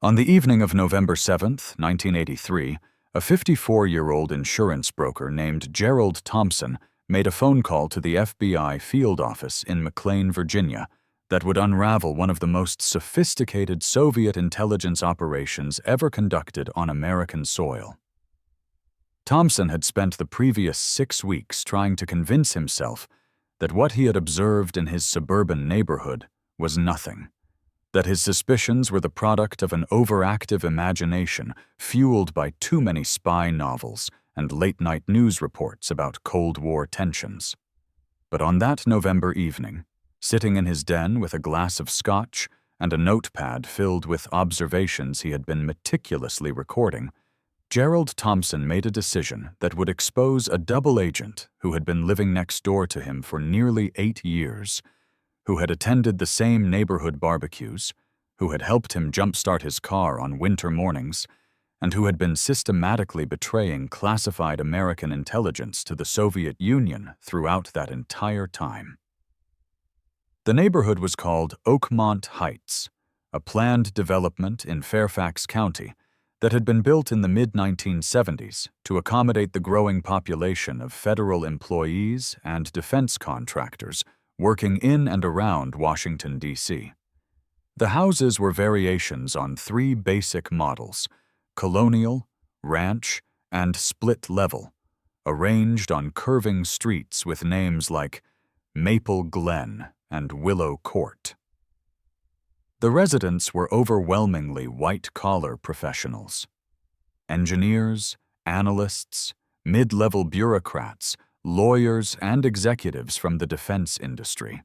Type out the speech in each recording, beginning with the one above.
On the evening of November 7th, 1983, a 54-year-old insurance broker named Gerald Thompson made a phone call to the FBI field office in McLean, Virginia, that would unravel one of the most sophisticated Soviet intelligence operations ever conducted on American soil. Thompson had spent the previous 6 weeks trying to convince himself that what he had observed in his suburban neighborhood was nothing, that his suspicions were the product of an overactive imagination fueled by too many spy novels and late-night news reports about Cold War tensions. But on that November evening, sitting in his den with a glass of scotch and a notepad filled with observations he had been meticulously recording, Gerald Thompson made a decision that would expose a double agent who had been living next door to him for nearly 8 years, who had attended the same neighborhood barbecues, who had helped him jumpstart his car on winter mornings, and who had been systematically betraying classified American intelligence to the Soviet Union throughout that entire time. The neighborhood was called Oakmont Heights, a planned development in Fairfax County that had been built in the mid-1970s to accommodate the growing population of federal employees and defense contractors working in and around Washington, D.C. The houses were variations on 3 basic models: colonial, ranch, and split level, arranged on curving streets with names like Maple Glen and Willow Court. The residents were overwhelmingly white-collar professionals: engineers, analysts, mid-level bureaucrats, lawyers, and executives from the defense industry.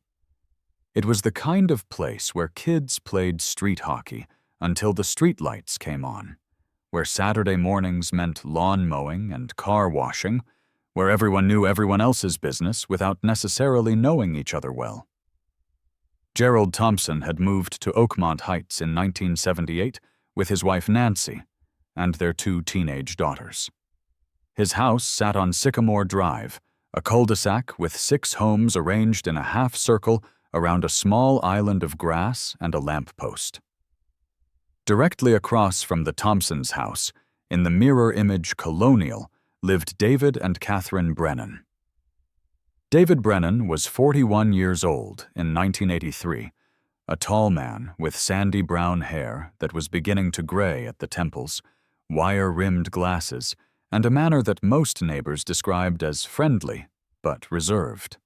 It was the kind of place where kids played street hockey until the streetlights came on, where Saturday mornings meant lawn mowing and car washing, where everyone knew everyone else's business without necessarily knowing each other well. Gerald Thompson had moved to Oakmont Heights in 1978 with his wife Nancy and their 2 teenage daughters. His house sat on Sycamore Drive, a cul-de-sac with 6 homes arranged in a half-circle around a small island of grass and a lamppost. Directly across from the Thompsons' house, in the mirror image Colonial, lived David and Catherine Brennan. David Brennan was 41 years old in 1983, a tall man with sandy brown hair that was beginning to gray at the temples, wire-rimmed glasses, and a manner that most neighbors described as friendly but reserved.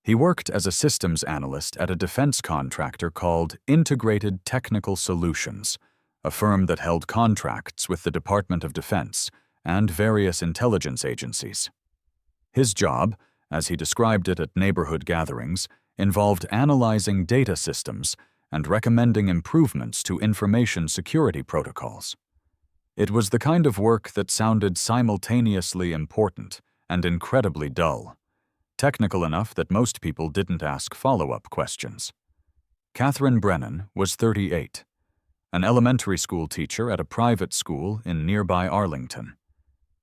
He worked as a systems analyst at a defense contractor called Integrated Technical Solutions, a firm that held contracts with the Department of Defense and various intelligence agencies. His job, as he described it at neighborhood gatherings, involved analyzing data systems and recommending improvements to information security protocols. It was the kind of work that sounded simultaneously important and incredibly dull, technical enough that most people didn't ask follow-up questions. Catherine Brennan was 38, an elementary school teacher at a private school in nearby Arlington.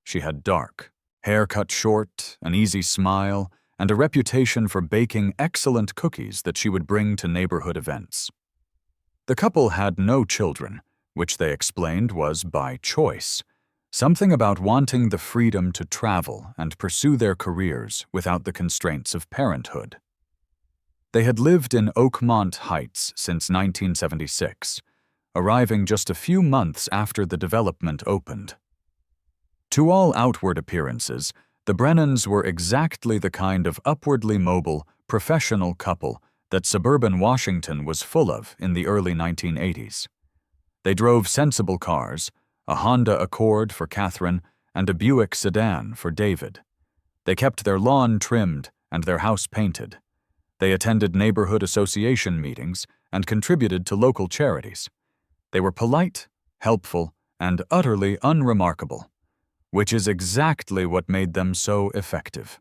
She had dark, hair cut short, an easy smile, and a reputation for baking excellent cookies that she would bring to neighborhood events. The couple had no children, which they explained was by choice, something about wanting the freedom to travel and pursue their careers without the constraints of parenthood. They had lived in Oakmont Heights since 1976, arriving just a few months after the development opened. To all outward appearances, the Brennans were exactly the kind of upwardly mobile, professional couple that suburban Washington was full of in the early 1980s. They drove sensible cars, a Honda Accord for Catherine and a Buick sedan for David. They kept their lawn trimmed and their house painted. They attended neighborhood association meetings and contributed to local charities. They were polite, helpful, and utterly unremarkable, which is exactly what made them so effective.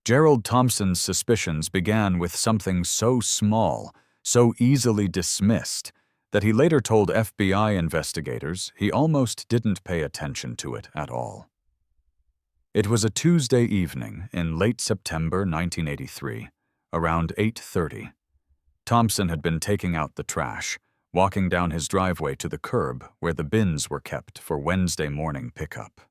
Gerald Thompson's suspicions began with something so small, so easily dismissed, that he later told FBI investigators he almost didn't pay attention to it at all. It was a Tuesday evening in late September 1983, around 8:30. Thompson had been taking out the trash, walking down his driveway to the curb where the bins were kept for Wednesday morning pickup.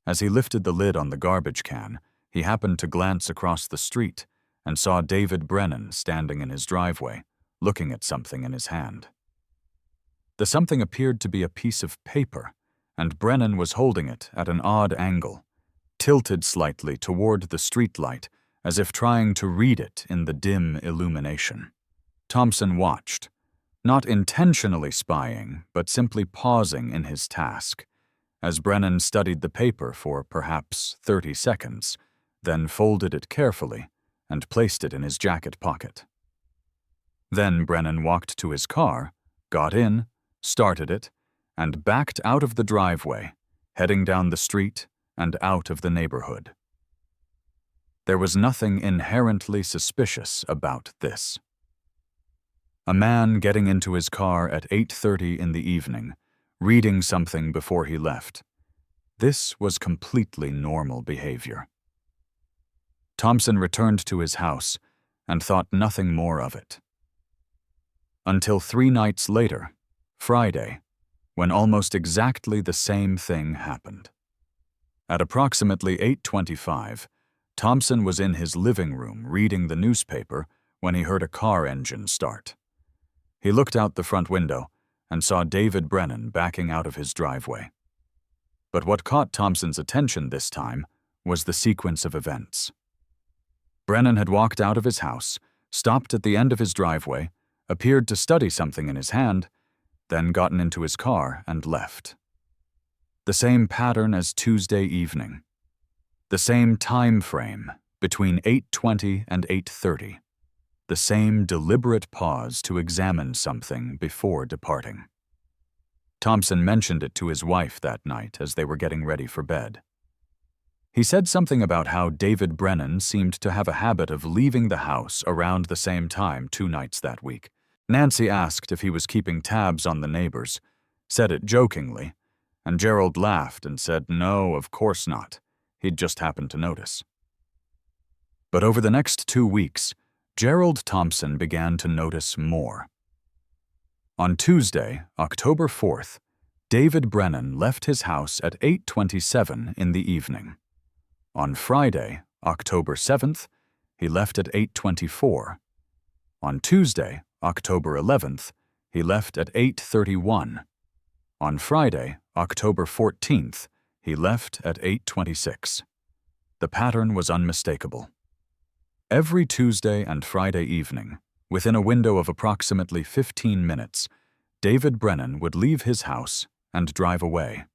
As he lifted the lid on the garbage can, he happened to glance across the street and saw David Brennan standing in his driveway, looking at something in his hand. The something appeared to be a piece of paper, and Brennan was holding it at an odd angle, tilted slightly toward the streetlight as if trying to read it in the dim illumination. Thompson watched, not intentionally spying, but simply pausing in his task, as Brennan studied the paper for perhaps 30 seconds, then folded it carefully and placed it in his jacket pocket. Then Brennan walked to his car, got in, started it, and backed out of the driveway, heading down the street and out of the neighborhood. There was nothing inherently suspicious about this. A man getting into his car at 8:30 in the evening, reading something before he left. This was completely normal behavior. Thompson returned to his house and thought nothing more of it. Until 3 nights later, Friday, when almost exactly the same thing happened. At approximately 8:25, Thompson was in his living room reading the newspaper when he heard a car engine start. He looked out the front window and saw David Brennan backing out of his driveway. But what caught Thompson's attention this time was the sequence of events. Brennan had walked out of his house, stopped at the end of his driveway, appeared to study something in his hand, then gotten into his car and left. The same pattern as Tuesday evening. The same time frame between 8:20 and 8:30. The same deliberate pause to examine something before departing. Thompson mentioned it to his wife that night as they were getting ready for bed. He said something about how David Brennan seemed to have a habit of leaving the house around the same time 2 nights that week. Nancy asked if he was keeping tabs on the neighbors, said it jokingly, and Gerald laughed and said no, of course not. He'd just happened to notice. But over the next 2 weeks, Gerald Thompson began to notice more. On Tuesday, October 4th, David Brennan left his house at 8:27 in the evening. On Friday, October 7th, he left at 8:24. On Tuesday, October 11th, he left at 8:31. On Friday, October 14th, he left at 8:26. The pattern was unmistakable. Every Tuesday and Friday evening, within a window of approximately 15 minutes, David Brennan would leave his house and drive away.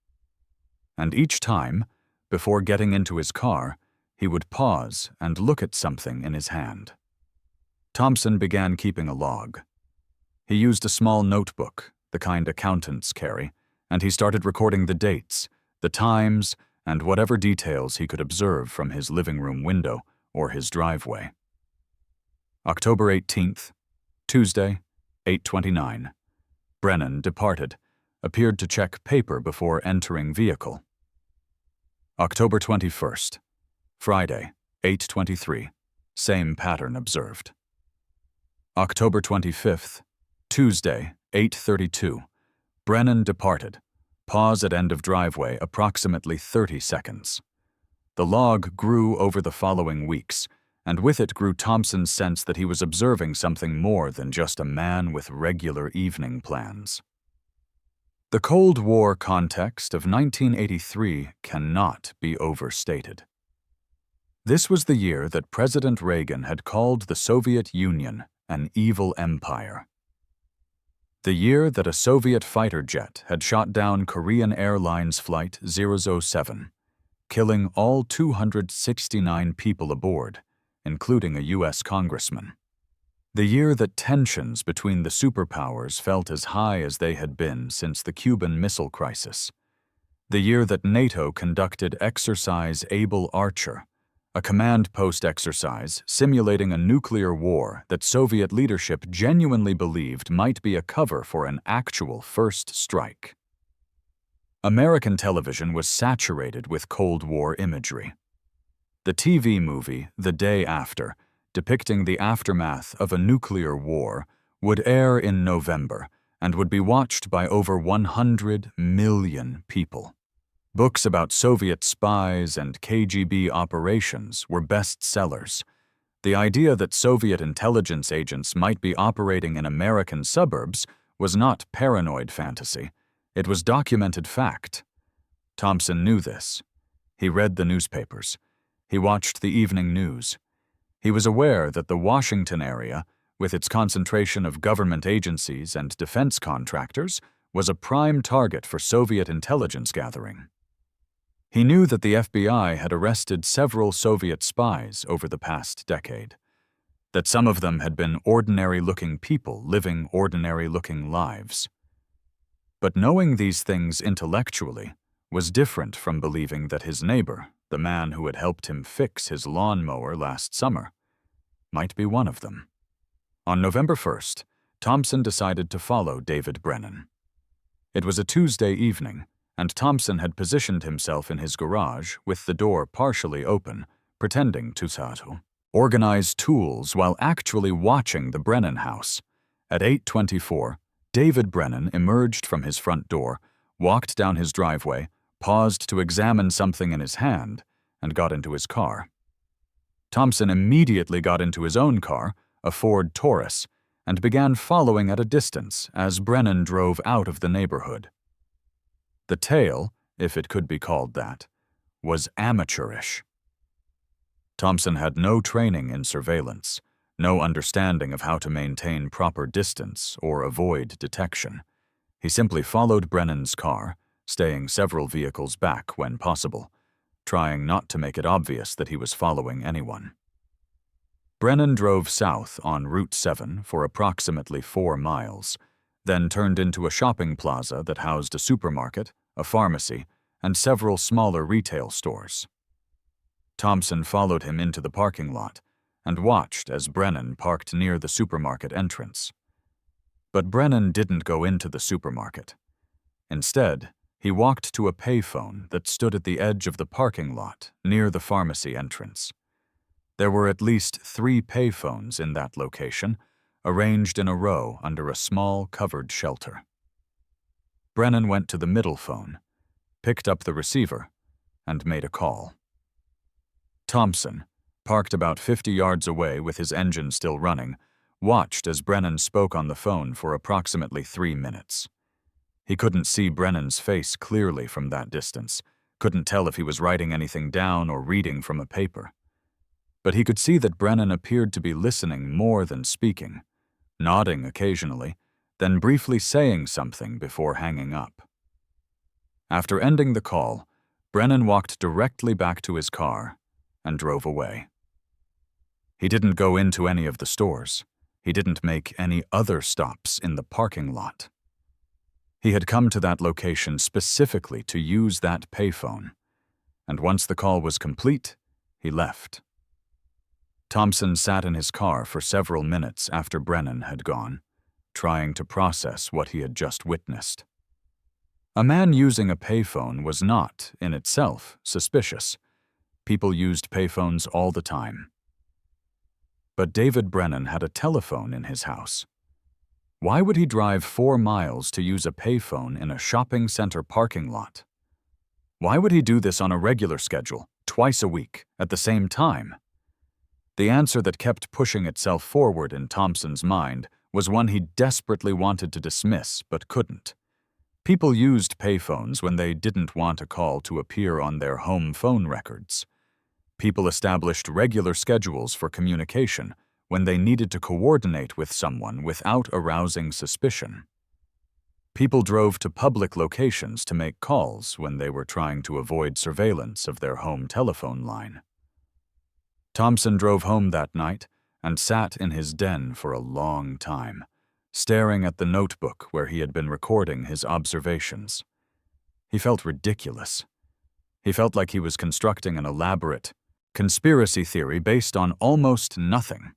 And each time, before getting into his car, he would pause and look at something in his hand. Thompson began keeping a log. He used a small notebook, the kind accountants carry, and he started recording the dates, the times, and whatever details he could observe from his living room window or his driveway. October 18th, Tuesday, 8:29. Brennan departed, appeared to check paper before entering vehicle. October 21st, Friday, 8:23. Same pattern observed. October 25th, Tuesday, 8:32. Brennan departed. Pause at end of driveway approximately 30 seconds. The log grew over the following weeks, and with it grew Thompson's sense that he was observing something more than just a man with regular evening plans. The Cold War context of 1983 cannot be overstated. This was the year that President Reagan had called the Soviet Union an evil empire. The year that a Soviet fighter jet had shot down Korean Airlines Flight 007, killing all 269 people aboard, including a U.S. congressman. The year that tensions between the superpowers felt as high as they had been since the Cuban Missile Crisis. The year that NATO conducted Exercise Able Archer, a command post exercise simulating a nuclear war that Soviet leadership genuinely believed might be a cover for an actual first strike. American television was saturated with Cold War imagery. The TV movie The Day After, depicting the aftermath of a nuclear war, would air in November and would be watched by over 100 million people. Books about Soviet spies and KGB operations were bestsellers. The idea that Soviet intelligence agents might be operating in American suburbs was not paranoid fantasy. It was documented fact. Thompson knew this. He read the newspapers. He watched the evening news. He was aware that the Washington area, with its concentration of government agencies and defense contractors, was a prime target for Soviet intelligence gathering. He knew that the FBI had arrested several Soviet spies over the past decade, that some of them had been ordinary-looking people living ordinary-looking lives. But knowing these things intellectually was different from believing that his neighbor, the man who had helped him fix his lawnmower last summer, might be one of them. On November 1st, Thompson decided to follow David Brennan. It was a Tuesday evening, and Thompson had positioned himself in his garage with the door partially open, pretending to organize tools while actually watching the Brennan house. At 8:24, David Brennan emerged from his front door, walked down his driveway, paused to examine something in his hand, and got into his car. Thompson immediately got into his own car, a Ford Taurus, and began following at a distance as Brennan drove out of the neighborhood. The tale, if it could be called that, was amateurish. Thompson had no training in surveillance, no understanding of how to maintain proper distance or avoid detection. He simply followed Brennan's car, staying several vehicles back when possible, trying not to make it obvious that he was following anyone. Brennan drove south on Route 7 for approximately 4 miles, then turned into a shopping plaza that housed a supermarket, a pharmacy, and several smaller retail stores. Thompson followed him into the parking lot and watched as Brennan parked near the supermarket entrance. But Brennan didn't go into the supermarket. Instead, he walked to a payphone that stood at the edge of the parking lot near the pharmacy entrance. There were at least 3 payphones in that location, arranged in a row under a small covered shelter. Brennan went to the middle phone, picked up the receiver, and made a call. Thompson, parked about 50 yards away with his engine still running, watched as Brennan spoke on the phone for approximately 3 minutes. He couldn't see Brennan's face clearly from that distance, couldn't tell if he was writing anything down or reading from a paper. But he could see that Brennan appeared to be listening more than speaking, nodding occasionally, then briefly saying something before hanging up. After ending the call, Brennan walked directly back to his car and drove away. He didn't go into any of the stores. He didn't make any other stops in the parking lot. He had come to that location specifically to use that payphone, and once the call was complete, he left. Thompson sat in his car for several minutes after Brennan had gone, trying to process what he had just witnessed. A man using a payphone was not, in itself, suspicious. People used payphones all the time. But David Brennan had a telephone in his house. Why would he drive 4 miles to use a payphone in a shopping center parking lot? Why would he do this on a regular schedule, twice a week, at the same time? The answer that kept pushing itself forward in Thompson's mind was one he desperately wanted to dismiss but couldn't. People used payphones when they didn't want a call to appear on their home phone records. People established regular schedules for communication when they needed to coordinate with someone without arousing suspicion. People drove to public locations to make calls when they were trying to avoid surveillance of their home telephone line. Thompson drove home that night and sat in his den for a long time, staring at the notebook where he had been recording his observations. He felt ridiculous. He felt like he was constructing an elaborate conspiracy theory based on almost nothing.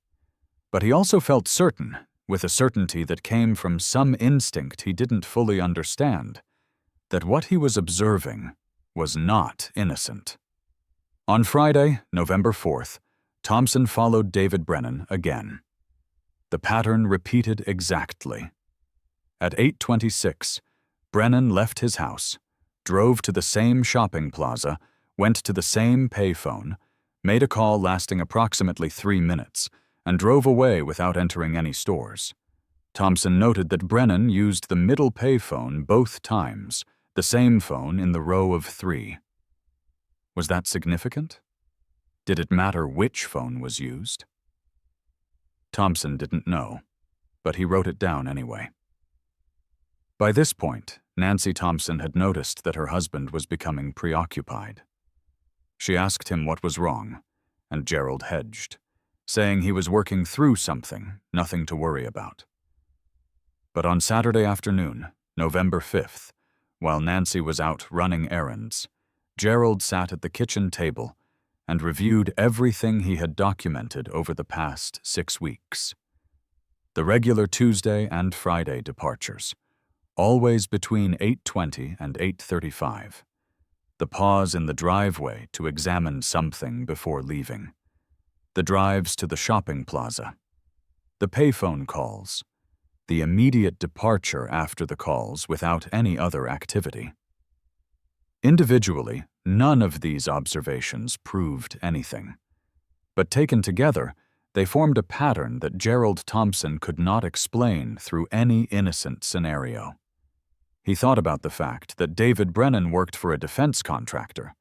But he also felt certain, with a certainty that came from some instinct he didn't fully understand, that what he was observing was not innocent. On Friday, November 4th, Thompson followed David Brennan again. The pattern repeated exactly. At 8:26, Brennan left his house, drove to the same shopping plaza, went to the same payphone, made a call lasting approximately 3 minutes, and drove away without entering any stores. Thompson noted that Brennan used the middle payphone both times, the same phone in the row of 3. Was that significant? Did it matter which phone was used? Thompson didn't know, but he wrote it down anyway. By this point, Nancy Thompson had noticed that her husband was becoming preoccupied. She asked him what was wrong, and Gerald hedged, saying he was working through something, nothing to worry about. But on Saturday afternoon, November 5th, while Nancy was out running errands, Gerald sat at the kitchen table and reviewed everything he had documented over the past 6 weeks. The regular Tuesday and Friday departures, always between 8:20 and 8:35. The pause in the driveway to examine something before leaving. The drives to the shopping plaza. The payphone calls. The immediate departure after the calls without any other activity. Individually, none of these observations proved anything. But taken together, they formed a pattern that Gerald Thompson could not explain through any innocent scenario. He thought about the fact that David Brennan worked for a defense contractor,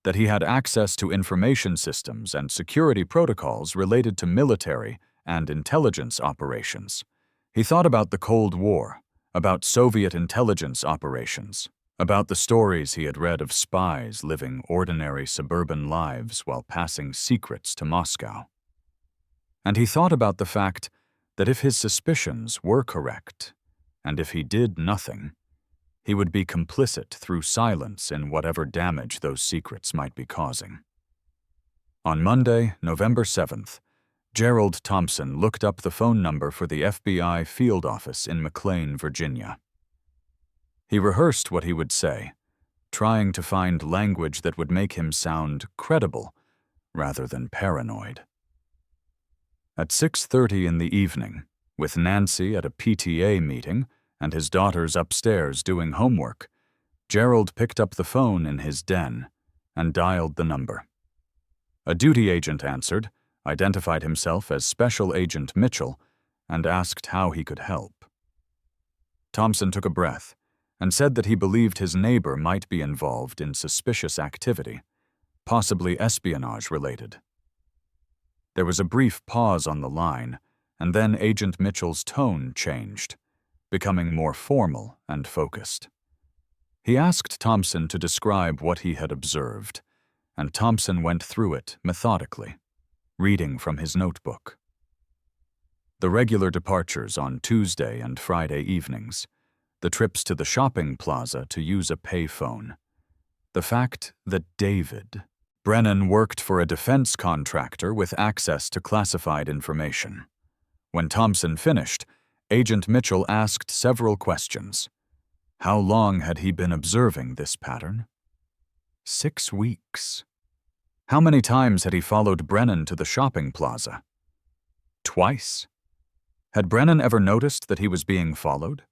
that he had access to information systems and security protocols related to military and intelligence operations. He thought about the Cold War, about Soviet intelligence operations, about the stories he had read of spies living ordinary suburban lives while passing secrets to Moscow. And he thought about the fact that if his suspicions were correct, and if he did nothing, he would be complicit through silence in whatever damage those secrets might be causing. On Monday, November 7th, Gerald Thompson looked up the phone number for the FBI field office in McLean, Virginia. He rehearsed what he would say, trying to find language that would make him sound credible rather than paranoid. At 6:30 in the evening, with Nancy at a PTA meeting and his daughters upstairs doing homework, Gerald picked up the phone in his den and dialed the number. A duty agent answered, identified himself as Special Agent Mitchell, and asked how he could help. Thompson took a breath and said that he believed his neighbor might be involved in suspicious activity, possibly espionage-related. There was a brief pause on the line, and then Agent Mitchell's tone changed, becoming more formal and focused. He asked Thompson to describe what he had observed, and Thompson went through it methodically, reading from his notebook. The regular departures on Tuesday and Friday evenings, the trips to the shopping plaza to use a payphone, the fact that David Brennan worked for a defense contractor with access to classified information. When Thompson finished, Agent Mitchell asked several questions. How long had he been observing this pattern? 6 weeks. How many times had he followed Brennan to the shopping plaza? Twice. Had Brennan ever noticed that he was being followed?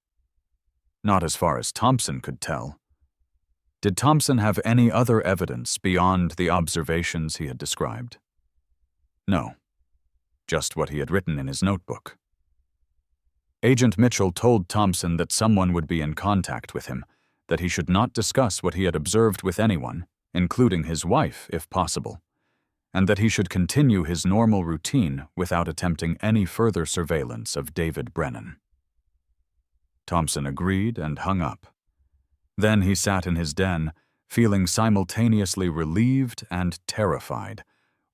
Not as far as Thompson could tell. Did Thompson have any other evidence beyond the observations he had described? No, just what he had written in his notebook. Agent Mitchell told Thompson that someone would be in contact with him, that he should not discuss what he had observed with anyone, including his wife if possible, and that he should continue his normal routine without attempting any further surveillance of David Brennan. Thompson agreed and hung up. Then he sat in his den, feeling simultaneously relieved and terrified,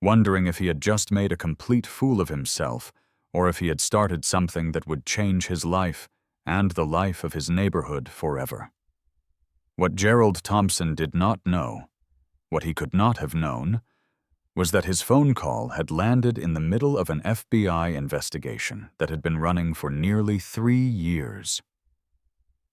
wondering if he had just made a complete fool of himself or if he had started something that would change his life and the life of his neighborhood forever. What Gerald Thompson did not know, what he could not have known, was that his phone call had landed in the middle of an FBI investigation that had been running for nearly 3 years.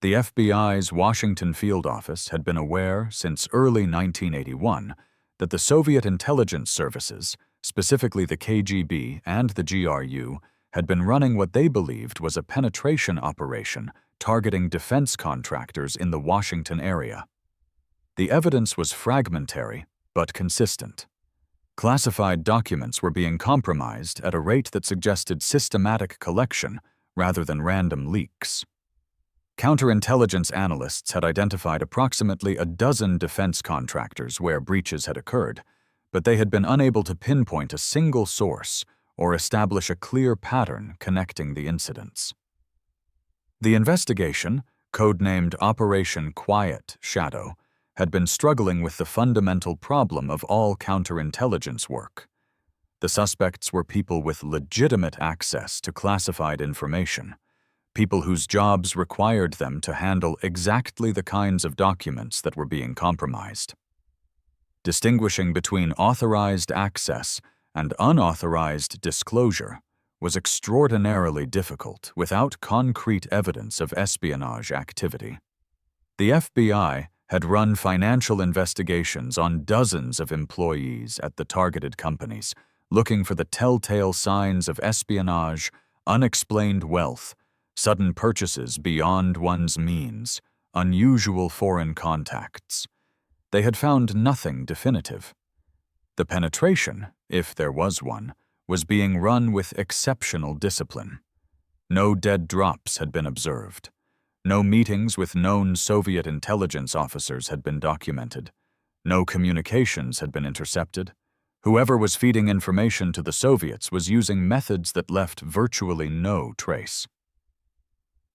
The FBI's Washington field office had been aware since early 1981 that the Soviet intelligence services, specifically the KGB and the GRU, had been running what they believed was a penetration operation targeting defense contractors in the Washington area. The evidence was fragmentary but consistent. Classified documents were being compromised at a rate that suggested systematic collection rather than random leaks. Counterintelligence analysts had identified approximately a dozen defense contractors where breaches had occurred, but they had been unable to pinpoint a single source or establish a clear pattern connecting the incidents. The investigation, codenamed Operation Quiet Shadow, had been struggling with the fundamental problem of all counterintelligence work. The suspects were people with legitimate access to classified information, people whose jobs required them to handle exactly the kinds of documents that were being compromised. Distinguishing between authorized access and unauthorized disclosure was extraordinarily difficult without concrete evidence of espionage activity. The FBI had run financial investigations on dozens of employees at the targeted companies, looking for the telltale signs of espionage, unexplained wealth, sudden purchases beyond one's means, unusual foreign contacts. They had found nothing definitive. The penetration, if there was one, was being run with exceptional discipline. No dead drops had been observed. No meetings with known Soviet intelligence officers had been documented. No communications had been intercepted. Whoever was feeding information to the Soviets was using methods that left virtually no trace.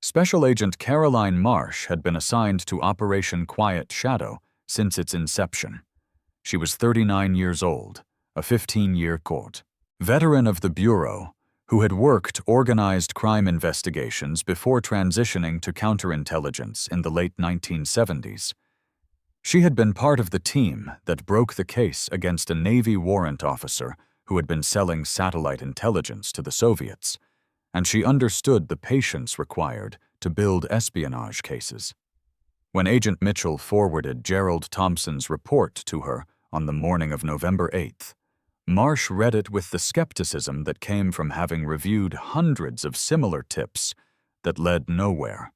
Special Agent Caroline Marsh had been assigned to Operation Quiet Shadow since its inception. She was 39 years old, a 15-year court veteran of the Bureau, who had worked organized crime investigations before transitioning to counterintelligence in the late 1970s. She had been part of the team that broke the case against a Navy warrant officer who had been selling satellite intelligence to the Soviets, and she understood the patience required to build espionage cases. When Agent Mitchell forwarded Gerald Thompson's report to her on the morning of November 8th, Marsh read it with the skepticism that came from having reviewed hundreds of similar tips that led nowhere.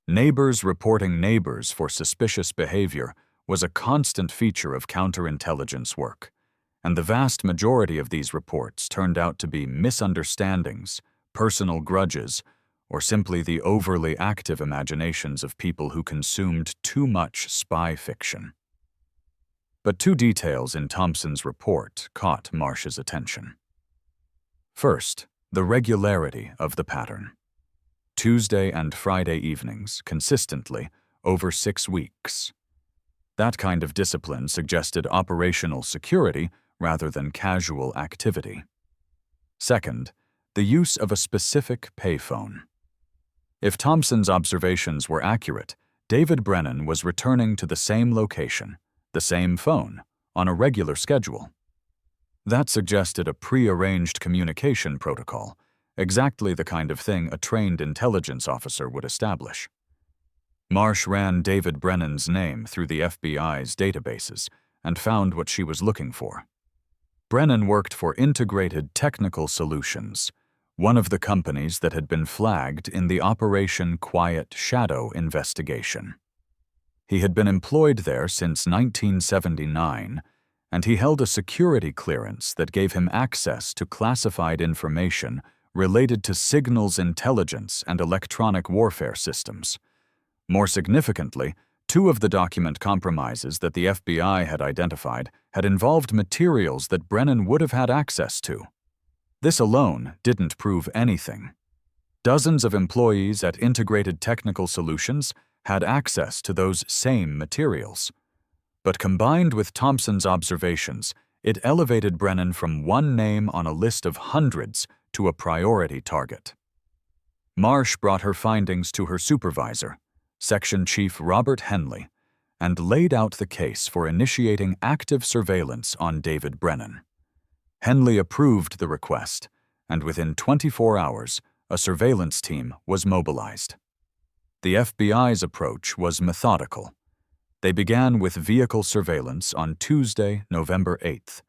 Neighbors reporting neighbors for suspicious behavior was a constant feature of counterintelligence work, and the vast majority of these reports turned out to be misunderstandings, personal grudges, or simply the overly active imaginations of people who consumed too much spy fiction. But two details in Thompson's report caught Marsh's attention. First, the regularity of the pattern. Tuesday and Friday evenings, consistently, over 6 weeks. That kind of discipline suggested operational security rather than casual activity. Second, the use of a specific payphone. If Thompson's observations were accurate, David Brennan was returning to the same location, the same phone, on a regular schedule. That suggested a pre-arranged communication protocol, exactly the kind of thing a trained intelligence officer would establish. Marsh ran David Brennan's name through the FBI's databases and found what she was looking for. Brennan worked for Integrated Technical Solutions, one of the companies that had been flagged in the Operation Quiet Shadow investigation. He had been employed there since 1979, and he held a security clearance that gave him access to classified information related to signals intelligence and electronic warfare systems. More significantly, 2 of the document compromises that the FBI had identified had involved materials that Brennan would have had access to. This alone didn't prove anything. Dozens of employees at Integrated Technical Solutions had access to those same materials. But combined with Thompson's observations, it elevated Brennan from one name on a list of hundreds to a priority target. Marsh brought her findings to her supervisor, Section Chief Robert Henley, and laid out the case for initiating active surveillance on David Brennan. Henley approved the request, and within 24 hours, a surveillance team was mobilized. The FBI's approach was methodical. They began with vehicle surveillance on Tuesday, November 8th,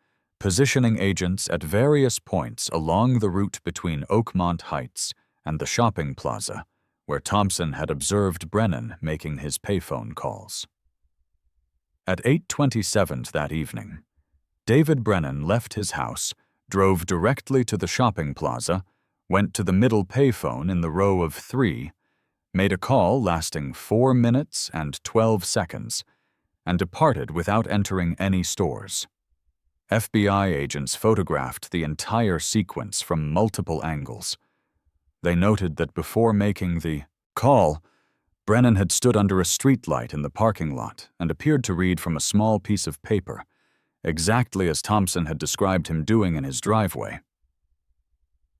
positioning agents at various points along the route between Oakmont Heights and the shopping plaza, where Thompson had observed Brennan making his payphone calls. At 8:27 that evening, David Brennan left his house, drove directly to the shopping plaza, went to the middle payphone in the row of 3, made a call lasting 4 minutes and 12 seconds, and departed without entering any stores. FBI agents photographed the entire sequence from multiple angles. They noted that before making the call, Brennan had stood under a streetlight in the parking lot and appeared to read from a small piece of paper, exactly as Thompson had described him doing in his driveway.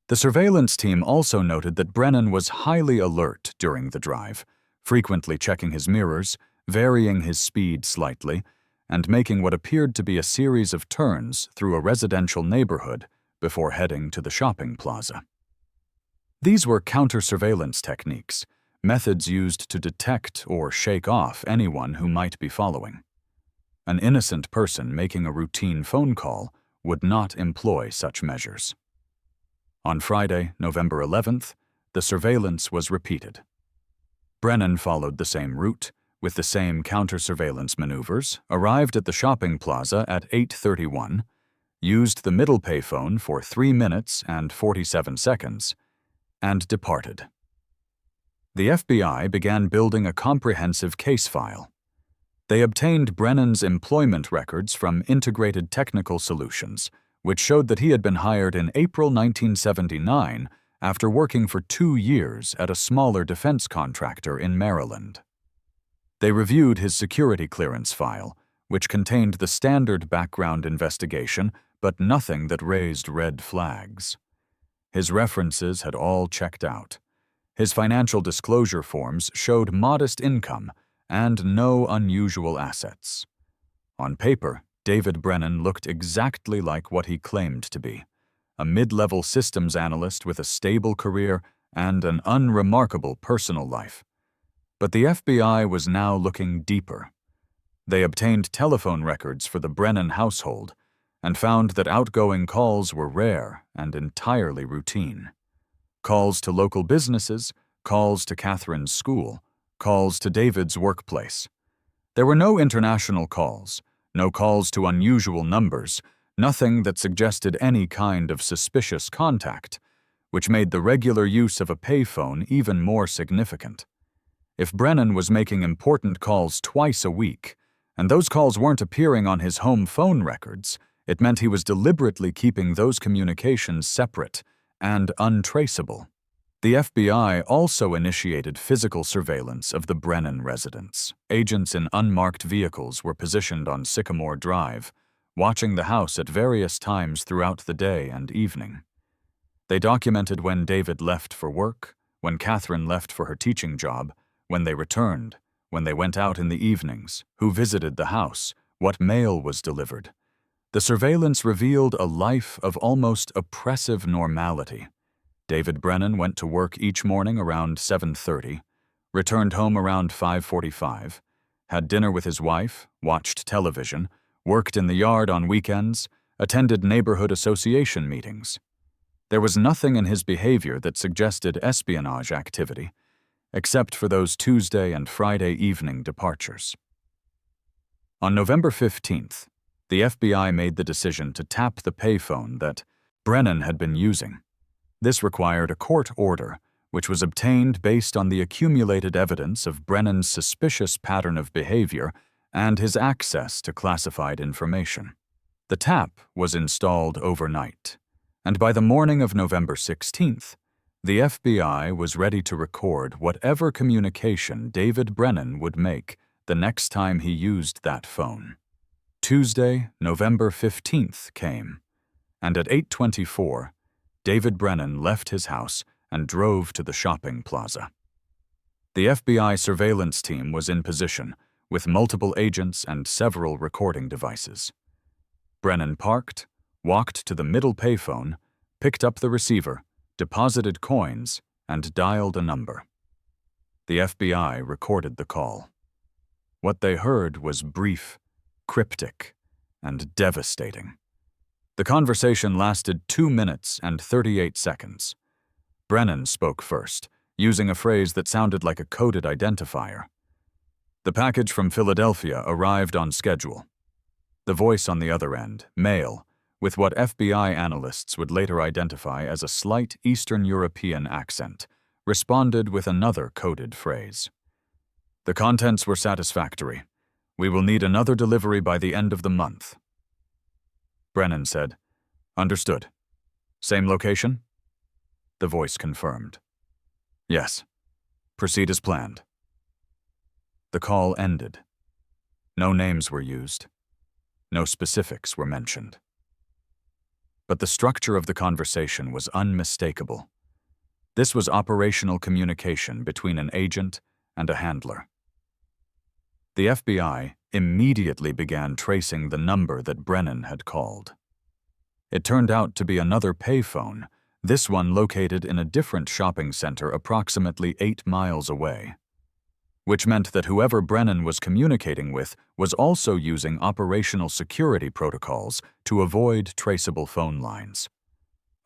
The surveillance team also noted that Brennan was highly alert during the drive, frequently checking his mirrors, varying his speed slightly, and making what appeared to be a series of turns through a residential neighborhood before heading to the shopping plaza. These were counter-surveillance techniques, methods used to detect or shake off anyone who might be following. An innocent person making a routine phone call would not employ such measures. On Friday, November 11th, the surveillance was repeated. Brennan followed the same route, with the same counter-surveillance maneuvers, arrived at the shopping plaza at 8:31, used the middle payphone for 3 minutes and 47 seconds, and departed. The FBI began building a comprehensive case file. They obtained Brennan's employment records from Integrated Technical Solutions, which showed that he had been hired in April 1979 after working for 2 years at a smaller defense contractor in Maryland. They reviewed his security clearance file, which contained the standard background investigation, but nothing that raised red flags. His references had all checked out. His financial disclosure forms showed modest income and no unusual assets. On paper, David Brennan looked exactly like what he claimed to be, a mid-level systems analyst with a stable career and an unremarkable personal life. But the FBI was now looking deeper. They obtained telephone records for the Brennan household and found that outgoing calls were rare and entirely routine. Calls to local businesses, calls to Catherine's school, calls to David's workplace. There were no international calls, no calls to unusual numbers, nothing that suggested any kind of suspicious contact, which made the regular use of a payphone even more significant. If Brennan was making important calls twice a week, and those calls weren't appearing on his home phone records, it meant he was deliberately keeping those communications separate and untraceable. The FBI also initiated physical surveillance of the Brennan residence. Agents in unmarked vehicles were positioned on Sycamore Drive, watching the house at various times throughout the day and evening. They documented when David left for work, when Catherine left for her teaching job, when they returned, when they went out in the evenings, who visited the house, what mail was delivered. The surveillance revealed a life of almost oppressive normality. David Brennan went to work each morning around 7:30, returned home around 5:45, had dinner with his wife, watched television, worked in the yard on weekends, attended neighborhood association meetings. There was nothing in his behavior that suggested espionage activity, except for those Tuesday and Friday evening departures. On November 15th, the FBI made the decision to tap the payphone that Brennan had been using. This required a court order, which was obtained based on the accumulated evidence of Brennan's suspicious pattern of behavior and his access to classified information. The tap was installed overnight, and by the morning of November 16th, the FBI was ready to record whatever communication David Brennan would make the next time he used that phone. Tuesday, November 15th came, and at 8:24, David Brennan left his house and drove to the shopping plaza. The FBI surveillance team was in position, with multiple agents and several recording devices. Brennan parked, walked to the middle payphone, picked up the receiver, deposited coins, and dialed a number. The FBI recorded the call. What they heard was brief, cryptic, and devastating. The conversation lasted 2 minutes and 38 seconds. Brennan spoke first, using a phrase that sounded like a coded identifier. The package from Philadelphia arrived on schedule. The voice on the other end, male, with what FBI analysts would later identify as a slight Eastern European accent, responded with another coded phrase. The contents were satisfactory. We will need another delivery by the end of the month. Brennan said, Understood. Same location? The voice confirmed. Yes. Proceed as planned. The call ended. No names were used. No specifics were mentioned. But the structure of the conversation was unmistakable. This was operational communication between an agent and a handler. The FBI immediately began tracing the number that Brennan had called. It turned out to be another payphone, this one located in a different shopping center approximately 8 miles away, which meant that whoever Brennan was communicating with was also using operational security protocols to avoid traceable phone lines.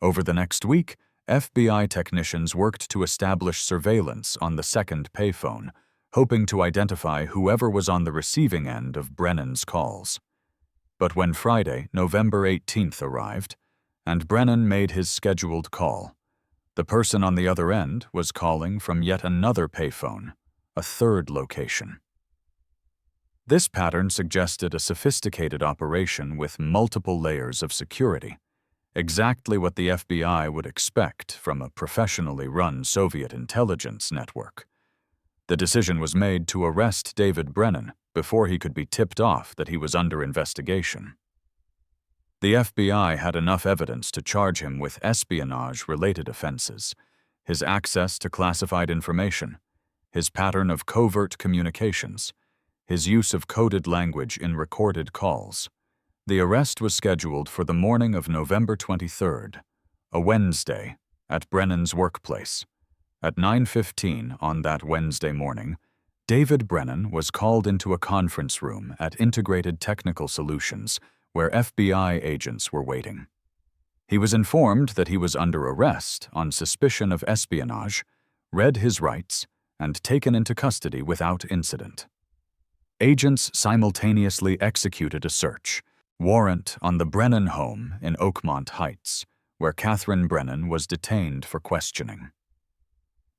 Over the next week, FBI technicians worked to establish surveillance on the second payphone, hoping to identify whoever was on the receiving end of Brennan's calls. But when Friday, November 18th arrived, and Brennan made his scheduled call, the person on the other end was calling from yet another payphone, a third location. This pattern suggested a sophisticated operation with multiple layers of security, exactly what the FBI would expect from a professionally run Soviet intelligence network. The decision was made to arrest David Brennan before he could be tipped off that he was under investigation. The FBI had enough evidence to charge him with espionage-related offenses, his access to classified information, his pattern of covert communications, his use of coded language in recorded calls. The arrest was scheduled for the morning of November 23rd, a Wednesday, at Brennan's workplace. At 9:15 on that Wednesday morning, David Brennan was called into a conference room at Integrated Technical Solutions, where FBI agents were waiting. He was informed that he was under arrest on suspicion of espionage, read his rights, and taken into custody without incident. Agents simultaneously executed a search warrant on the Brennan home in Oakmont Heights, where Catherine Brennan was detained for questioning.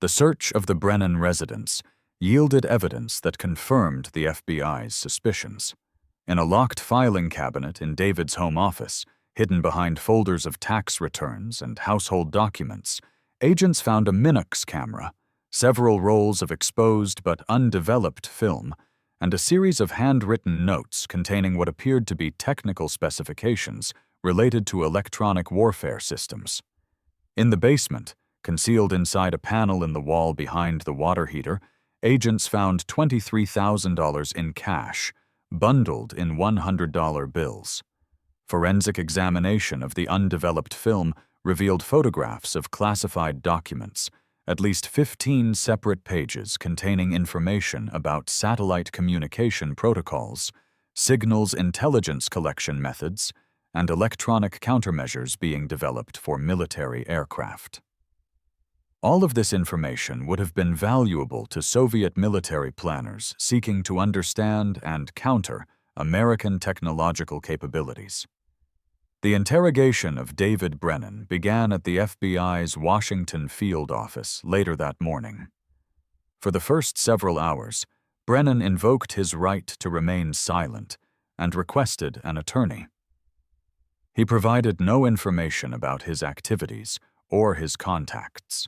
The search of the Brennan residence yielded evidence that confirmed the FBI's suspicions. In a locked filing cabinet in David's home office, hidden behind folders of tax returns and household documents, agents found a Minox camera, several rolls of exposed but undeveloped film, and a series of handwritten notes containing what appeared to be technical specifications related to electronic warfare systems. In the basement, concealed inside a panel in the wall behind the water heater, agents found $23,000 in cash, bundled in $100 bills. Forensic examination of the undeveloped film revealed photographs of classified documents, at least 15 separate pages containing information about satellite communication protocols, signals intelligence collection methods, and electronic countermeasures being developed for military aircraft. All of this information would have been valuable to Soviet military planners seeking to understand and counter American technological capabilities. The interrogation of David Brennan began at the FBI's Washington field office later that morning. For the first several hours, Brennan invoked his right to remain silent and requested an attorney. He provided no information about his activities or his contacts.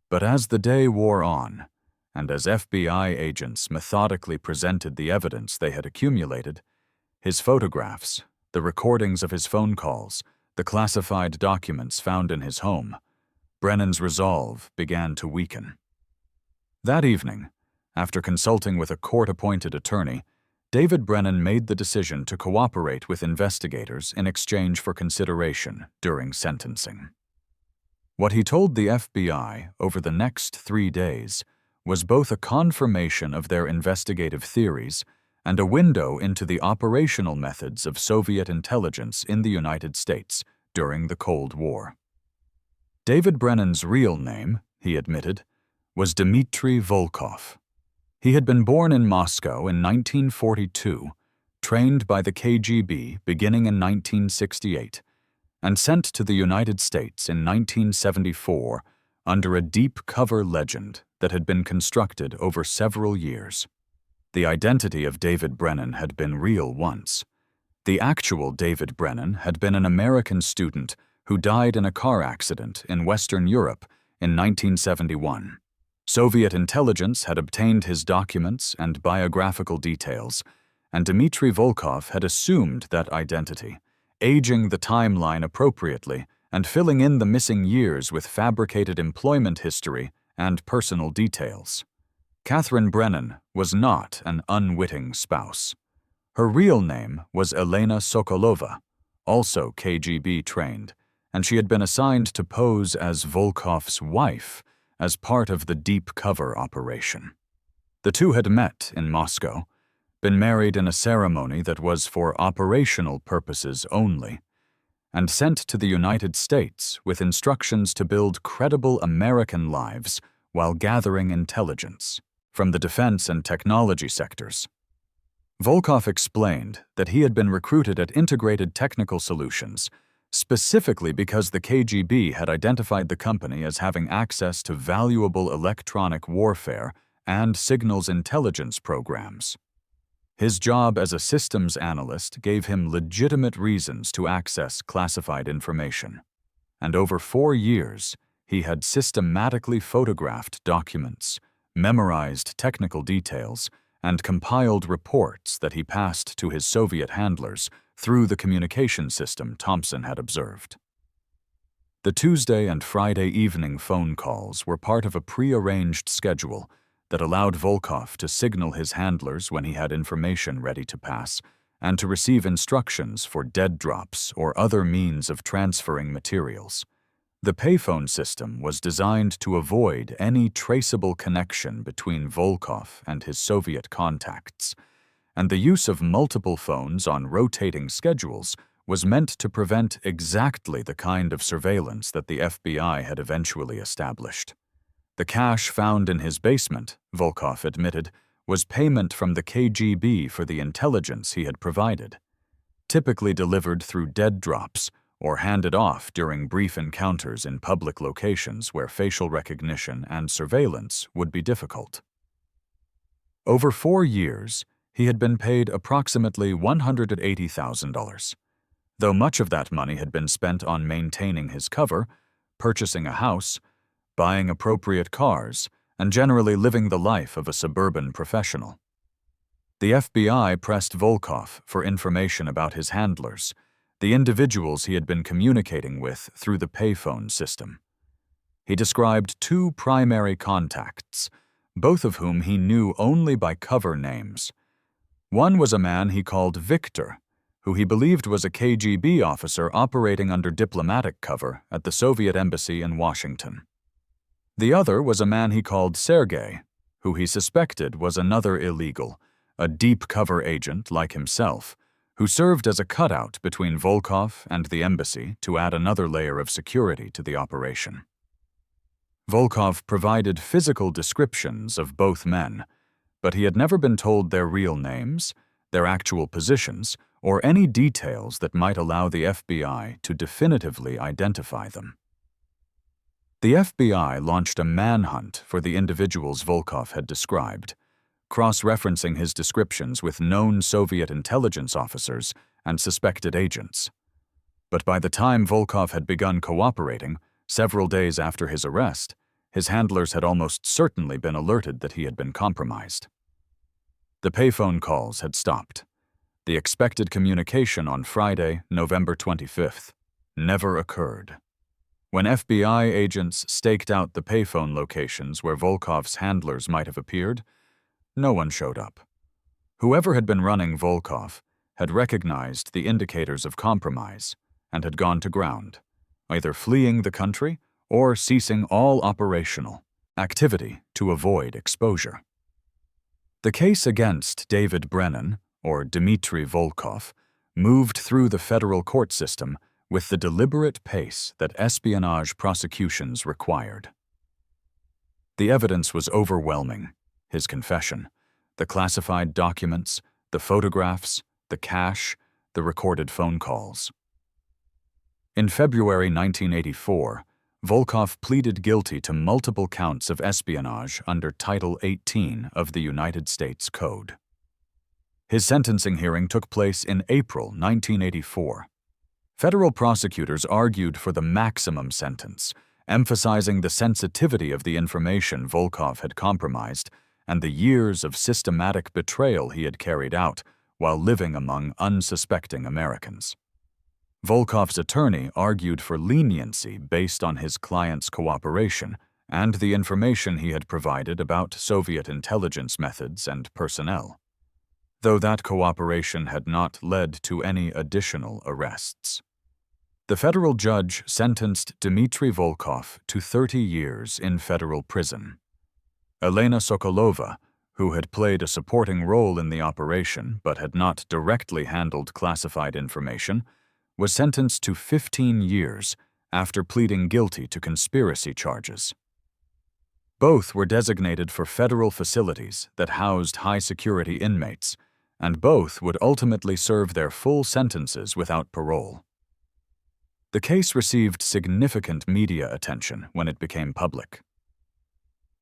But as the day wore on, and as FBI agents methodically presented the evidence they had accumulated, his photographs, the recordings of his phone calls, the classified documents found in his home, Brennan's resolve began to weaken. That evening, after consulting with a court-appointed attorney, David Brennan made the decision to cooperate with investigators in exchange for consideration during sentencing. What he told the FBI over the next 3 days was both a confirmation of their investigative theories and a window into the operational methods of Soviet intelligence in the United States during the Cold War. David Brennan's real name, he admitted, was Dmitry Volkov. He had been born in Moscow in 1942, trained by the KGB beginning in 1968, and sent to the United States in 1974 under a deep cover legend that had been constructed over several years. The identity of David Brennan had been real once. The actual David Brennan had been an American student who died in a car accident in Western Europe in 1971. Soviet intelligence had obtained his documents and biographical details, and Dmitry Volkov had assumed that identity, aging the timeline appropriately and filling in the missing years with fabricated employment history and personal details. Catherine Brennan was not an unwitting spouse. Her real name was Elena Sokolova, also KGB trained, and she had been assigned to pose as Volkov's wife as part of the deep cover operation. The two had met in Moscow, been married in a ceremony that was for operational purposes only, and sent to the United States with instructions to build credible American lives while gathering intelligence from the defense and technology sectors. Volkov explained that he had been recruited at Integrated Technical Solutions specifically because the KGB had identified the company as having access to valuable electronic warfare and signals intelligence programs. His job as a systems analyst gave him legitimate reasons to access classified information, and over 4 years he had systematically photographed documents, memorized technical details, and compiled reports that he passed to his Soviet handlers through the communication system Thompson had observed. The Tuesday and Friday evening phone calls were part of a pre-arranged schedule that allowed Volkov to signal his handlers when he had information ready to pass and to receive instructions for dead drops or other means of transferring materials. The payphone system was designed to avoid any traceable connection between Volkov and his Soviet contacts, and the use of multiple phones on rotating schedules was meant to prevent exactly the kind of surveillance that the FBI had eventually established. The cash found in his basement, Volkov admitted, was payment from the KGB for the intelligence he had provided, typically delivered through dead drops or handed off during brief encounters in public locations where facial recognition and surveillance would be difficult. Over 4 years, he had been paid approximately $180,000, though much of that money had been spent on maintaining his cover, purchasing a house, buying appropriate cars, and generally living the life of a suburban professional. The FBI pressed Volkov for information about his handlers, the individuals he had been communicating with through the payphone system. He described 2 primary contacts, both of whom he knew only by cover names. One was a man he called Victor, who he believed was a KGB officer operating under diplomatic cover at the Soviet embassy in Washington. The other was a man he called Sergei, who he suspected was another illegal, a deep cover agent like himself, who served as a cutout between Volkov and the embassy to add another layer of security to the operation. Volkov provided physical descriptions of both men, but he had never been told their real names, their actual positions, or any details that might allow the FBI to definitively identify them. The FBI launched a manhunt for the individuals Volkov had described, cross-referencing his descriptions with known Soviet intelligence officers and suspected agents. But by the time Volkov had begun cooperating, several days after his arrest, his handlers had almost certainly been alerted that he had been compromised. The payphone calls had stopped. The expected communication on Friday, November 25th, never occurred. When FBI agents staked out the payphone locations where Volkov's handlers might have appeared, no one showed up. Whoever had been running Volkov had recognized the indicators of compromise and had gone to ground, either fleeing the country or ceasing all operational activity to avoid exposure. The case against David Brennan, or Dmitry Volkov, moved through the federal court system with the deliberate pace that espionage prosecutions required. The evidence was overwhelming: his confession, the classified documents, the photographs, the cash, the recorded phone calls. In February 1984, Volkov pleaded guilty to multiple counts of espionage under Title 18 of the United States Code. His sentencing hearing took place in April 1984. Federal prosecutors argued for the maximum sentence, emphasizing the sensitivity of the information Volkov had compromised and the years of systematic betrayal he had carried out while living among unsuspecting Americans. Volkov's attorney argued for leniency based on his client's cooperation and the information he had provided about Soviet intelligence methods and personnel, though that cooperation had not led to any additional arrests. The federal judge sentenced Dmitry Volkov to 30 years in federal prison. Elena Sokolova, who had played a supporting role in the operation but had not directly handled classified information, was sentenced to 15 years after pleading guilty to conspiracy charges. Both were designated for federal facilities that housed high-security inmates, and both would ultimately serve their full sentences without parole. The case received significant media attention when it became public.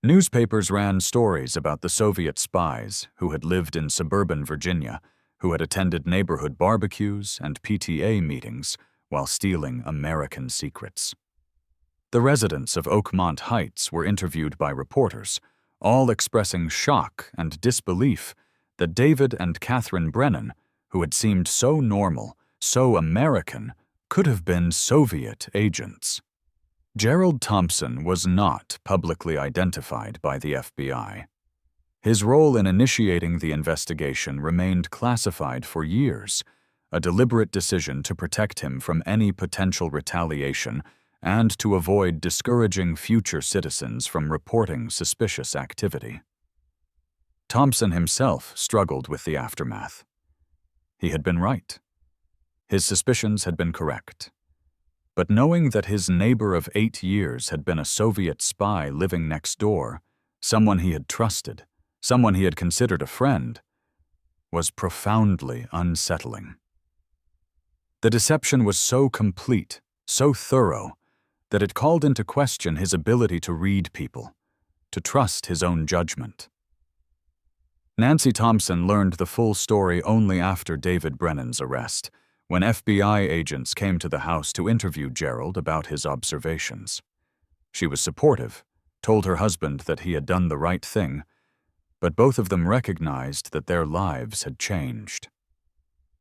Newspapers ran stories about the Soviet spies who had lived in suburban Virginia, who had attended neighborhood barbecues and PTA meetings while stealing American secrets. The residents of Oakmont Heights were interviewed by reporters, all expressing shock and disbelief that David and Catherine Brennan, who had seemed so normal, so American, could have been Soviet agents. Gerald Thompson was not publicly identified by the FBI. His role in initiating the investigation remained classified for years, a deliberate decision to protect him from any potential retaliation and to avoid discouraging future citizens from reporting suspicious activity. Thompson himself struggled with the aftermath. He had been right. His suspicions had been correct. But knowing that his neighbor of 8 years had been a Soviet spy living next door, someone he had trusted, someone he had considered a friend, was profoundly unsettling. The deception was so complete, so thorough, that it called into question his ability to read people, to trust his own judgment. Nancy Thompson learned the full story only after David Brennan's arrest, when FBI agents came to the house to interview Gerald about his observations. She was supportive, told her husband that he had done the right thing, but both of them recognized that their lives had changed.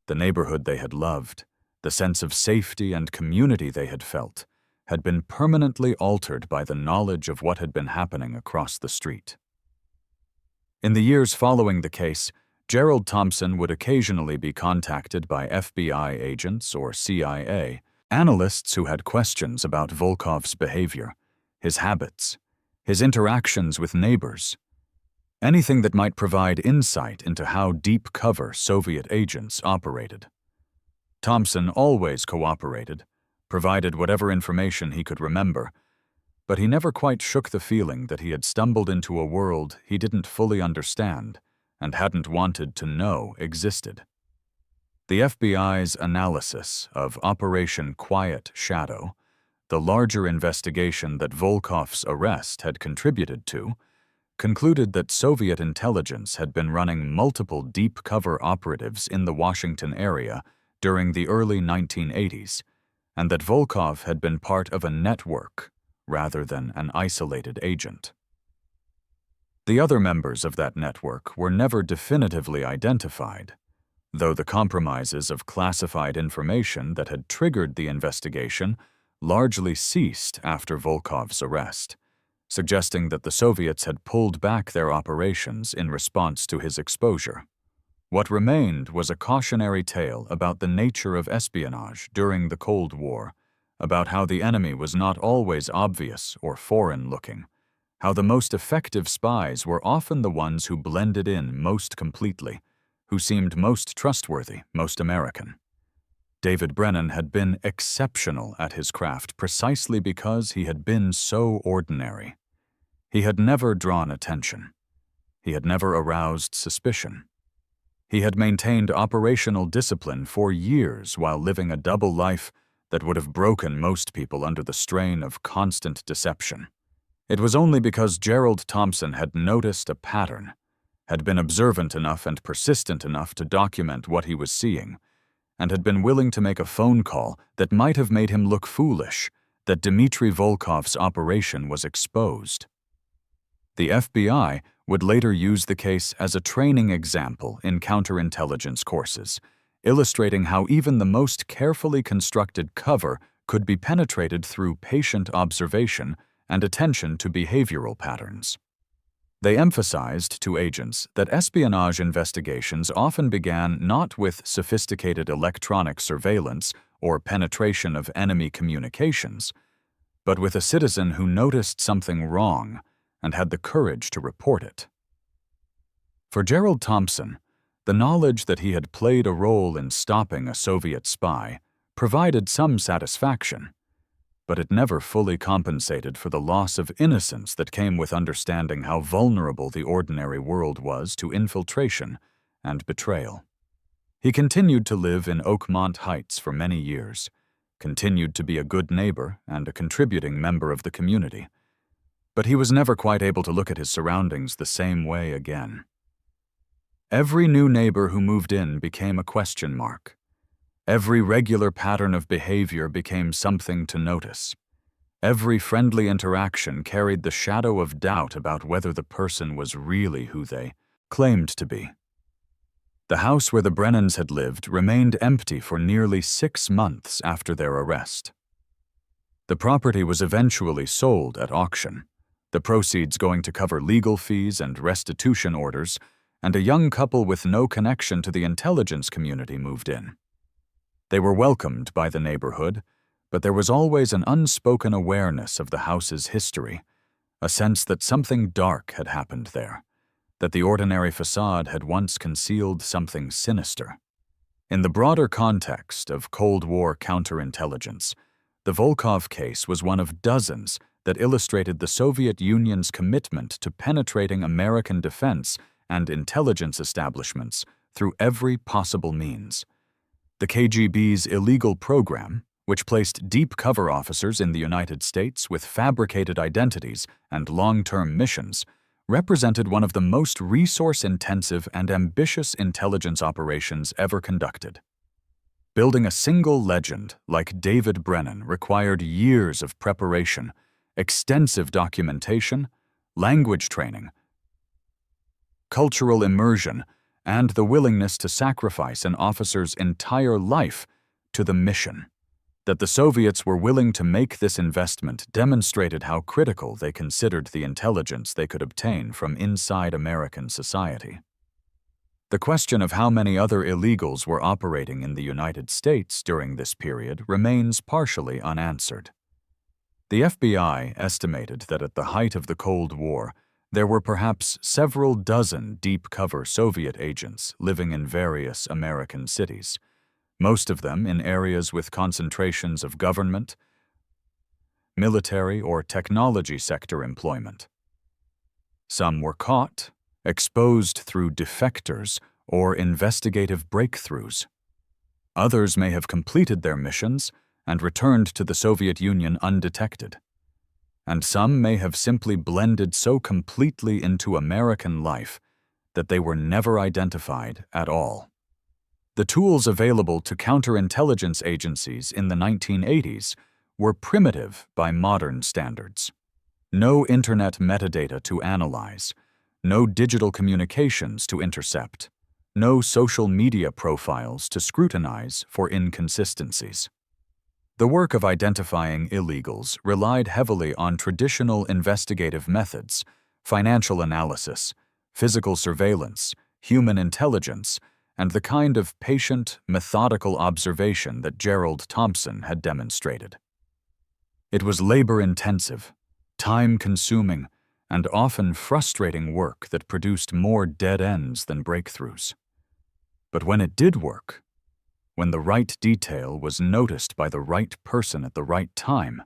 The neighborhood they had loved, the sense of safety and community they had felt, had been permanently altered by the knowledge of what had been happening across the street. In the years following the case, Gerald Thompson would occasionally be contacted by FBI agents or CIA, analysts who had questions about Volkov's behavior, his habits, his interactions with neighbors, anything that might provide insight into how deep cover Soviet agents operated. Thompson always cooperated, provided whatever information he could remember, but he never quite shook the feeling that he had stumbled into a world he didn't fully understand and hadn't wanted to know existed. The FBI's analysis of Operation Quiet Shadow, the larger investigation that Volkov's arrest had contributed to, concluded that Soviet intelligence had been running multiple deep cover operatives in the Washington area during the early 1980s, and that Volkov had been part of a network rather than an isolated agent. The other members of that network were never definitively identified, though the compromises of classified information that had triggered the investigation largely ceased after Volkov's arrest, suggesting that the Soviets had pulled back their operations in response to his exposure. What remained was a cautionary tale about the nature of espionage during the Cold War, about how the enemy was not always obvious or foreign-looking, how the most effective spies were often the ones who blended in most completely, who seemed most trustworthy, most American. David Brennan had been exceptional at his craft precisely because he had been so ordinary. He had never drawn attention. He had never aroused suspicion. He had maintained operational discipline for years while living a double life that would have broken most people under the strain of constant deception. It was only because Gerald Thompson had noticed a pattern, had been observant enough and persistent enough to document what he was seeing, and had been willing to make a phone call that might have made him look foolish, that Dmitry Volkov's operation was exposed. The FBI would later use the case as a training example in counterintelligence courses, illustrating how even the most carefully constructed cover could be penetrated through patient observation and attention to behavioral patterns. They emphasized to agents that espionage investigations often began not with sophisticated electronic surveillance or penetration of enemy communications, but with a citizen who noticed something wrong and had the courage to report it. For Gerald Thompson, the knowledge that he had played a role in stopping a Soviet spy provided some satisfaction, but it never fully compensated for the loss of innocence that came with understanding how vulnerable the ordinary world was to infiltration and betrayal. He continued to live in Oakmont Heights for many years, continued to be a good neighbor and a contributing member of the community, but he was never quite able to look at his surroundings the same way again. Every new neighbor who moved in became a question mark. Every regular pattern of behavior became something to notice. Every friendly interaction carried the shadow of doubt about whether the person was really who they claimed to be. The house where the Brennans had lived remained empty for nearly 6 months after their arrest. The property was eventually sold at auction, the proceeds going to cover legal fees and restitution orders, and a young couple with no connection to the intelligence community moved in. They were welcomed by the neighborhood, but there was always an unspoken awareness of the house's history, a sense that something dark had happened there, that the ordinary facade had once concealed something sinister. In the broader context of Cold War counterintelligence, the Volkov case was one of dozens that illustrated the Soviet Union's commitment to penetrating American defense and intelligence establishments through every possible means. The KGB's illegal program, which placed deep cover officers in the United States with fabricated identities and long-term missions, represented one of the most resource-intensive and ambitious intelligence operations ever conducted. Building a single legend like David Brennan required years of preparation, extensive documentation, language training, cultural immersion, and the willingness to sacrifice an officer's entire life to the mission. That the Soviets were willing to make this investment demonstrated how critical they considered the intelligence they could obtain from inside American society. The question of how many other illegals were operating in the United States during this period remains partially unanswered. The FBI estimated that at the height of the Cold War, there were perhaps several dozen deep-cover Soviet agents living in various American cities, most of them in areas with concentrations of government, military, or technology sector employment. Some were caught, exposed through defectors or investigative breakthroughs. Others may have completed their missions and returned to the Soviet Union undetected. And some may have simply blended so completely into American life that they were never identified at all. The tools available to counterintelligence agencies in the 1980s were primitive by modern standards. No internet metadata to analyze, no digital communications to intercept, no social media profiles to scrutinize for inconsistencies. The work of identifying illegals relied heavily on traditional investigative methods, financial analysis, physical surveillance, human intelligence, and the kind of patient, methodical observation that Gerald Thompson had demonstrated. It was labor-intensive, time-consuming, and often frustrating work that produced more dead ends than breakthroughs. But when it did work, when the right detail was noticed by the right person at the right time,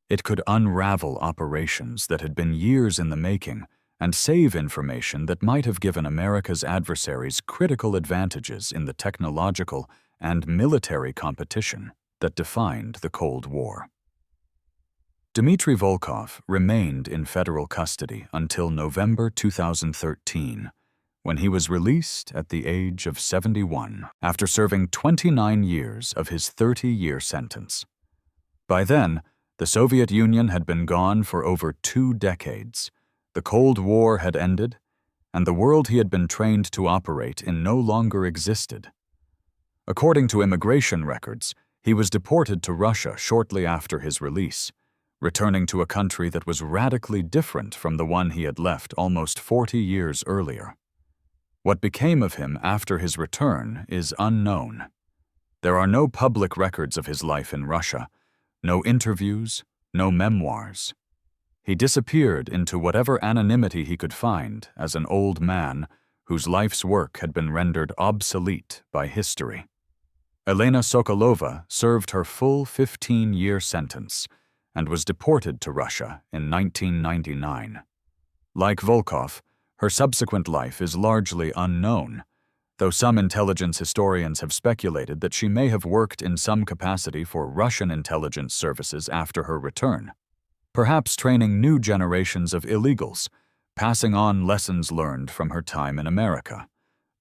it could unravel operations that had been years in the making and save information that might have given America's adversaries critical advantages in the technological and military competition that defined the Cold War. Dmitry Volkov remained in federal custody until November 2013, when he was released at the age of 71 after serving 29 years of his 30-year sentence. By then, the Soviet Union had been gone for over 2 decades, the Cold War had ended, and the world he had been trained to operate in no longer existed. According to immigration records, he was deported to Russia shortly after his release, returning to a country that was radically different from the one he had left almost 40 years earlier. What became of him after his return is unknown. There are no public records of his life in Russia, no interviews, no memoirs. He disappeared into whatever anonymity he could find as an old man whose life's work had been rendered obsolete by history. Elena Sokolova served her full 15-year sentence and was deported to Russia in 1999. Like Volkov, her subsequent life is largely unknown, though some intelligence historians have speculated that she may have worked in some capacity for Russian intelligence services after her return, perhaps training new generations of illegals, passing on lessons learned from her time in America.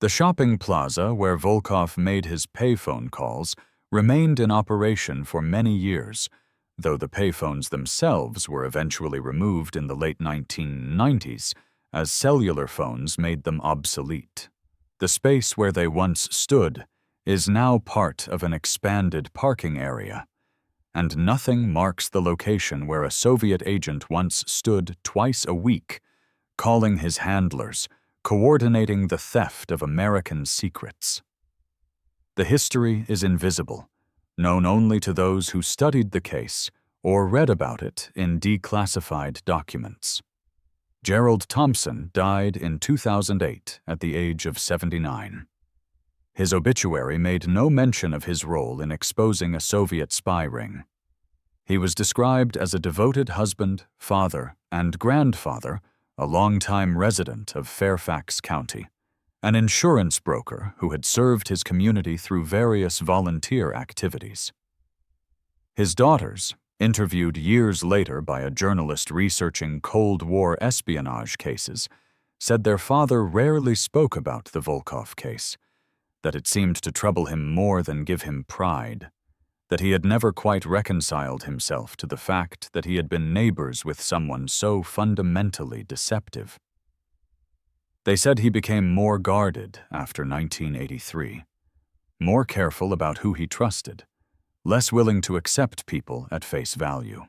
The shopping plaza where Volkov made his payphone calls remained in operation for many years, though the payphones themselves were eventually removed in the late 1990s as cellular phones made them obsolete. The space where they once stood is now part of an expanded parking area, and nothing marks the location where a Soviet agent once stood twice a week, calling his handlers, coordinating the theft of American secrets. The history is invisible, known only to those who studied the case or read about it in declassified documents. Gerald Thompson died in 2008 at the age of 79. His obituary made no mention of his role in exposing a Soviet spy ring. He was described as a devoted husband, father, and grandfather, a longtime resident of Fairfax County, an insurance broker who had served his community through various volunteer activities. His daughters, interviewed years later by a journalist researching Cold War espionage cases, said their father rarely spoke about the Volkov case, that it seemed to trouble him more than give him pride, that he had never quite reconciled himself to the fact that he had been neighbors with someone so fundamentally deceptive. They said he became more guarded after 1983, more careful about who he trusted, less willing to accept people at face value.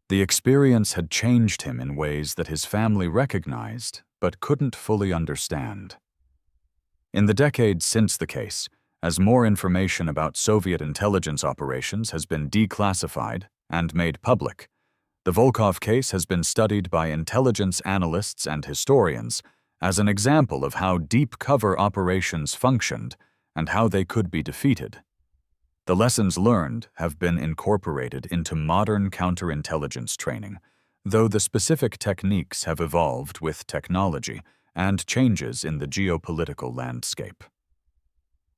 The experience had changed him in ways that his family recognized but couldn't fully understand. In the decades since the case, as more information about Soviet intelligence operations has been declassified and made public, the Volkov case has been studied by intelligence analysts and historians as an example of how deep cover operations functioned and how they could be defeated. The lessons learned have been incorporated into modern counterintelligence training, though the specific techniques have evolved with technology and changes in the geopolitical landscape.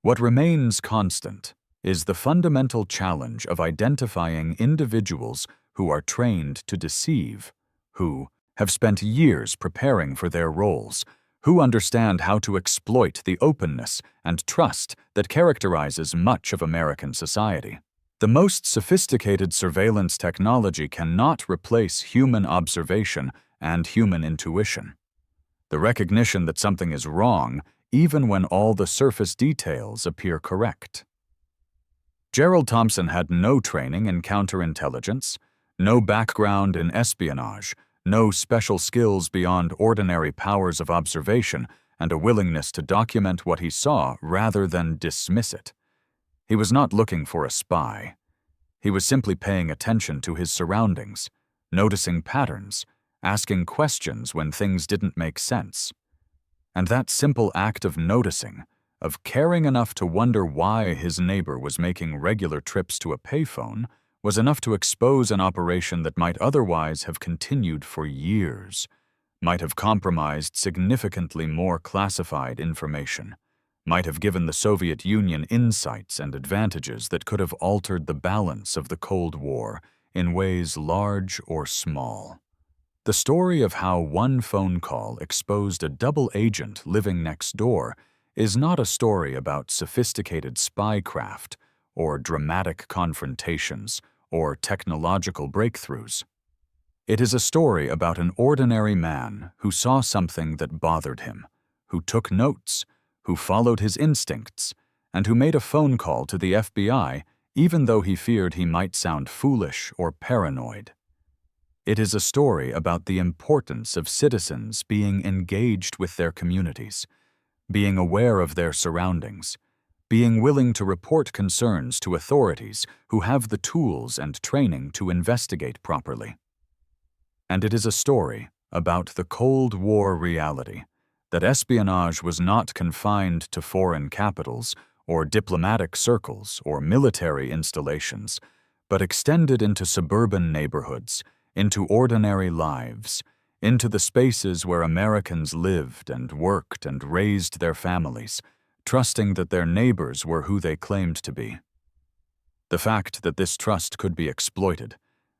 What remains constant is the fundamental challenge of identifying individuals who are trained to deceive, who have spent years preparing for their roles, who understand how to exploit the openness and trust that characterizes much of American society. The most sophisticated surveillance technology cannot replace human observation and human intuition. The recognition that something is wrong, even when all the surface details appear correct. Gerald Thompson had no training in counterintelligence, no background in espionage, no special skills beyond ordinary powers of observation, and a willingness to document what he saw rather than dismiss it. He was not looking for a spy. He was simply paying attention to his surroundings, noticing patterns, asking questions when things didn't make sense. And that simple act of noticing, of caring enough to wonder why his neighbor was making regular trips to a payphone, was enough to expose an operation that might otherwise have continued for years, might have compromised significantly more classified information, might have given the Soviet Union insights and advantages that could have altered the balance of the Cold War in ways large or small. The story of how one phone call exposed a double agent living next door is not a story about sophisticated spycraft or dramatic confrontations or technological breakthroughs. It is a story about an ordinary man who saw something that bothered him, who took notes, who followed his instincts, and who made a phone call to the FBI even though he feared he might sound foolish or paranoid. It is a story about the importance of citizens being engaged with their communities, being aware of their surroundings, being willing to report concerns to authorities who have the tools and training to investigate properly. And it is a story about the Cold War reality, that espionage was not confined to foreign capitals or diplomatic circles or military installations, but extended into suburban neighborhoods, into ordinary lives, into the spaces where Americans lived and worked and raised their families, trusting that their neighbors were who they claimed to be. The fact that this trust could be exploited,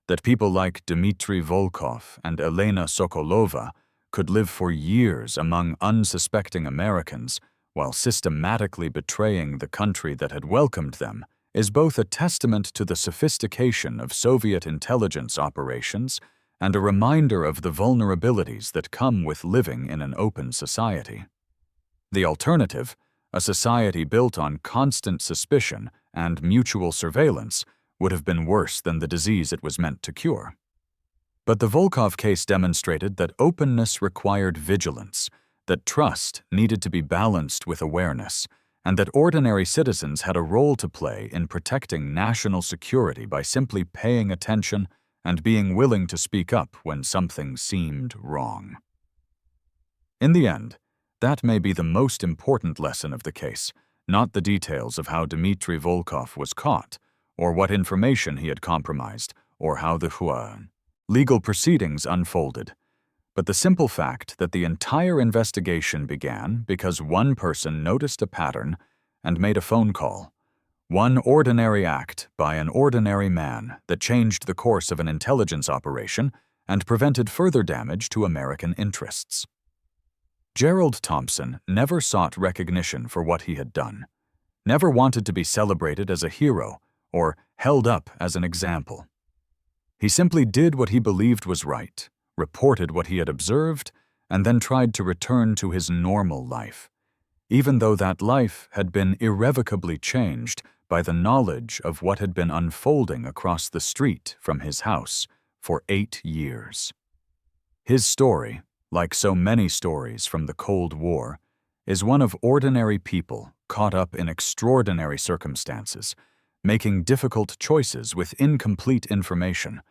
that people like Dmitry Volkov and Elena Sokolova could live for years among unsuspecting Americans while systematically betraying the country that had welcomed them, is both a testament to the sophistication of Soviet intelligence operations and a reminder of the vulnerabilities that come with living in an open society. The alternative, a society built on constant suspicion and mutual surveillance, would have been worse than the disease it was meant to cure. But the Volkov case demonstrated that openness required vigilance, that trust needed to be balanced with awareness, and that ordinary citizens had a role to play in protecting national security by simply paying attention and being willing to speak up when something seemed wrong. In the end, that may be the most important lesson of the case, not the details of how Dmitry Volkov was caught, or what information he had compromised, or how the legal proceedings unfolded, but the simple fact that the entire investigation began because one person noticed a pattern and made a phone call, one ordinary act by an ordinary man that changed the course of an intelligence operation and prevented further damage to American interests. Gerald Thompson never sought recognition for what he had done, never wanted to be celebrated as a hero or held up as an example. He simply did what he believed was right, reported what he had observed, and then tried to return to his normal life, even though that life had been irrevocably changed by the knowledge of what had been unfolding across the street from his house for 8 years. His story, like so many stories from the Cold War, is one of ordinary people caught up in extraordinary circumstances, making difficult choices with incomplete information,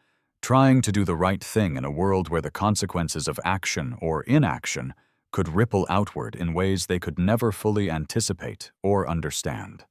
trying to do the right thing in a world where the consequences of action or inaction could ripple outward in ways they could never fully anticipate or understand.